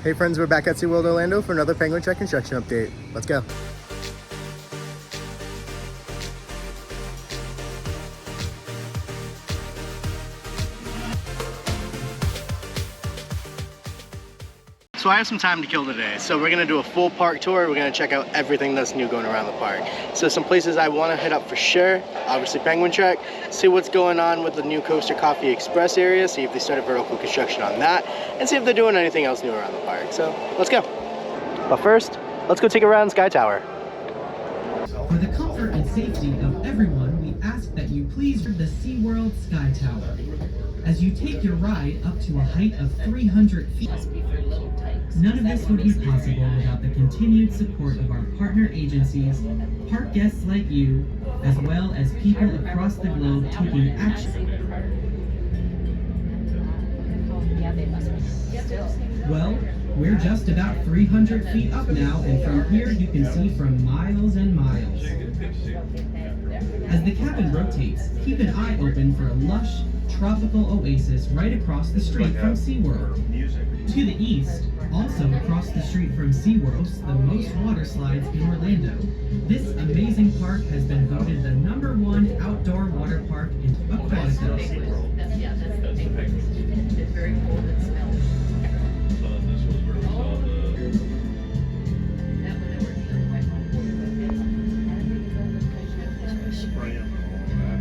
Hey friends, we're back at SeaWorld Orlando for another Penguin Trek construction update. Let's go. So I have some time to kill today, so we're gonna do a full park tour. We're gonna check out everything that's new going around the park. So some places I wanna hit up for sure, obviously Penguin Trek, see what's going on with the new Coaster Coffee Express area, see if they started vertical construction on that, and see if they're doing anything else new around the park. So let's go. But first, let's go take a ride in Sky Tower. For the comfort and safety of everyone, we ask that you please read the SeaWorld Sky Tower. As you take your ride up to a height of 300 feet, none of this would be possible without the continued support of our partner agencies, park guests like you, as well as people across the globe taking action. Well, we're just about 300 feet up now, and from here you can see from miles and miles. As the cabin rotates, keep an eye open for a lush, tropical oasis right across the street from SeaWorld. To the east, also across the street from SeaWorld, the most water slides in Orlando. This amazing park has been voted the #1 outdoor water park in Aquatica. It's very cold and smells.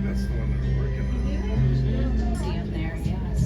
That's the one that we're working on. See them there, yes.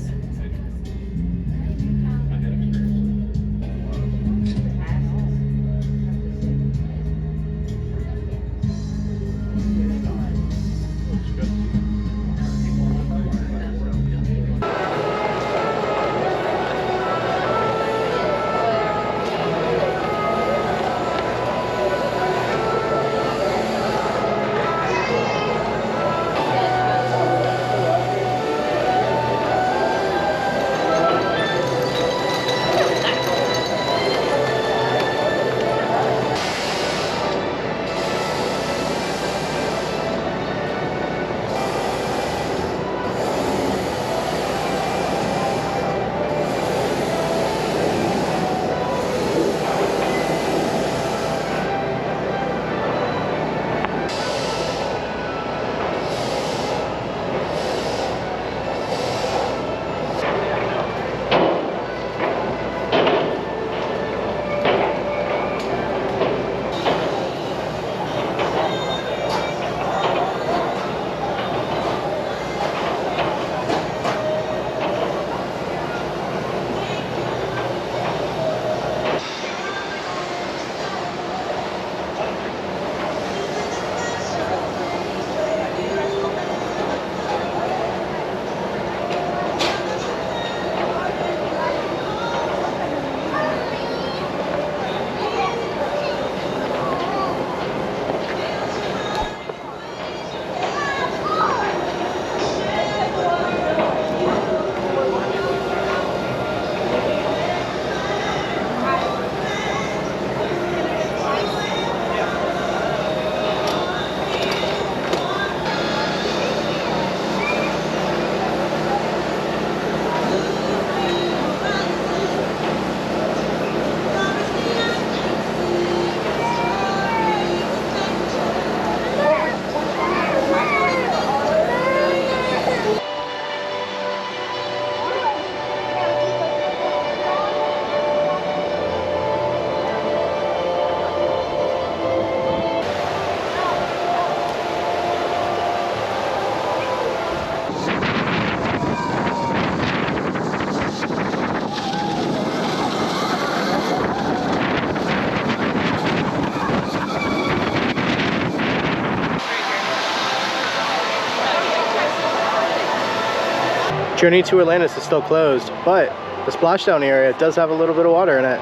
Journey to Atlantis is still closed, but the splashdown area does have a little bit of water in it.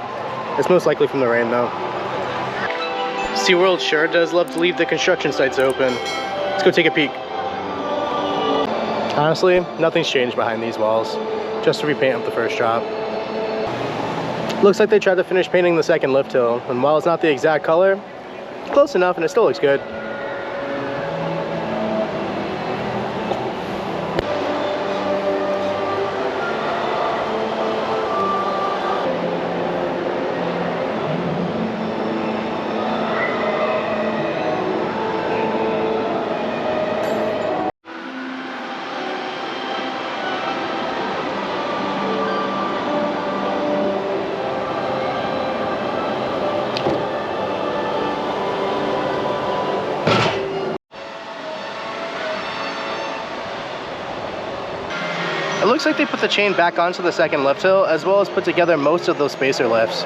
It's most likely from the rain though. SeaWorld sure does love to leave the construction sites open. Let's go take a peek. Honestly, nothing's changed behind these walls, just to repaint up the first drop. Looks like they tried to finish painting the second lift hill, and while it's not the exact color, close enough and it still looks good. looks like they put the chain back onto the second lift hill, as well as put together most of those spacer lifts.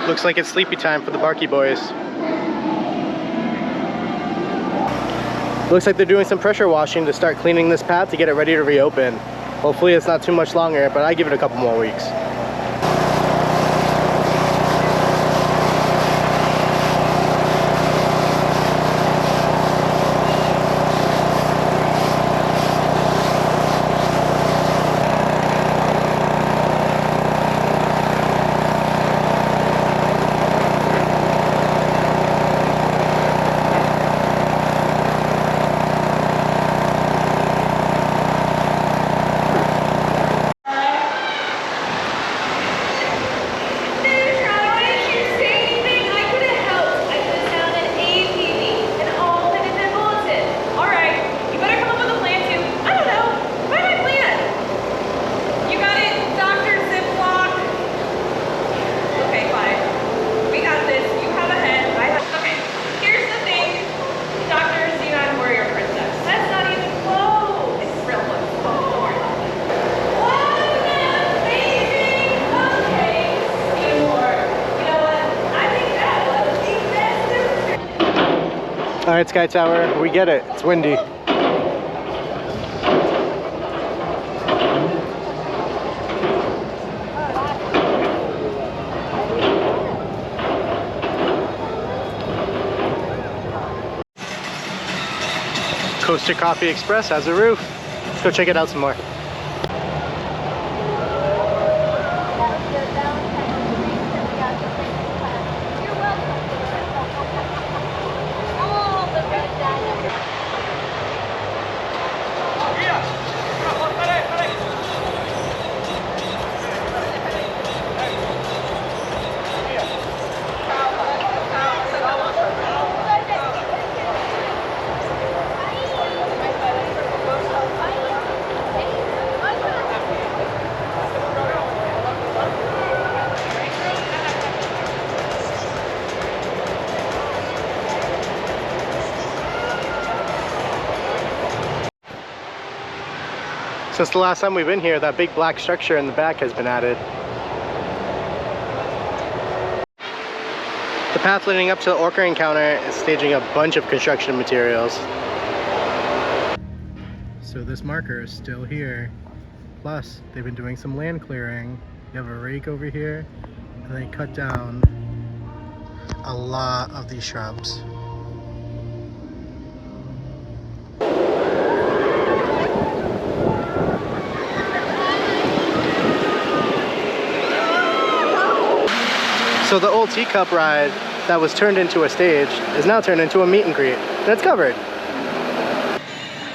Looks like it's sleepy time for the Barkie Bois. Looks like they're doing some pressure washing to start cleaning this path to get it ready to reopen. Hopefully it's not too much longer, but I give it a couple more weeks. Alright, Sky Tower, we get it. It's windy. Coaster Coffee Express has a roof. Let's go check it out some more. Since the last time we've been here, that big black structure in the back has been added. The path leading up to the Orca Encounter is staging a bunch of construction materials. So this marker is still here. Plus, they've been doing some land clearing. You have a rake over here, and they cut down a lot of these shrubs. So the old teacup ride that was turned into a stage is now turned into a meet and greet, and it's covered.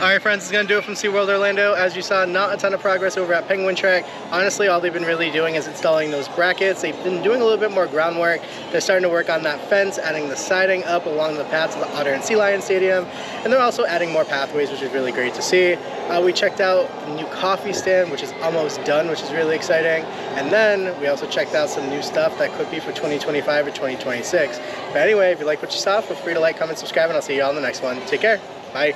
Alright friends, it's going to do it from SeaWorld Orlando. As you saw, not a ton of progress over at Penguin Trek. Honestly, all they've been really doing is installing those brackets. They've been doing a little bit more groundwork. They're starting to work on that fence, adding the siding up along the path to the Otter and Sea Lion Stadium. And they're also adding more pathways, which is really great to see. We checked out the new coffee stand, which is almost done, which is really exciting. And then we also checked out some new stuff that could be for 2025 or 2026. But anyway, if you like what you saw, feel free to like, comment, subscribe, and I'll see you all in the next one. Take care. Bye.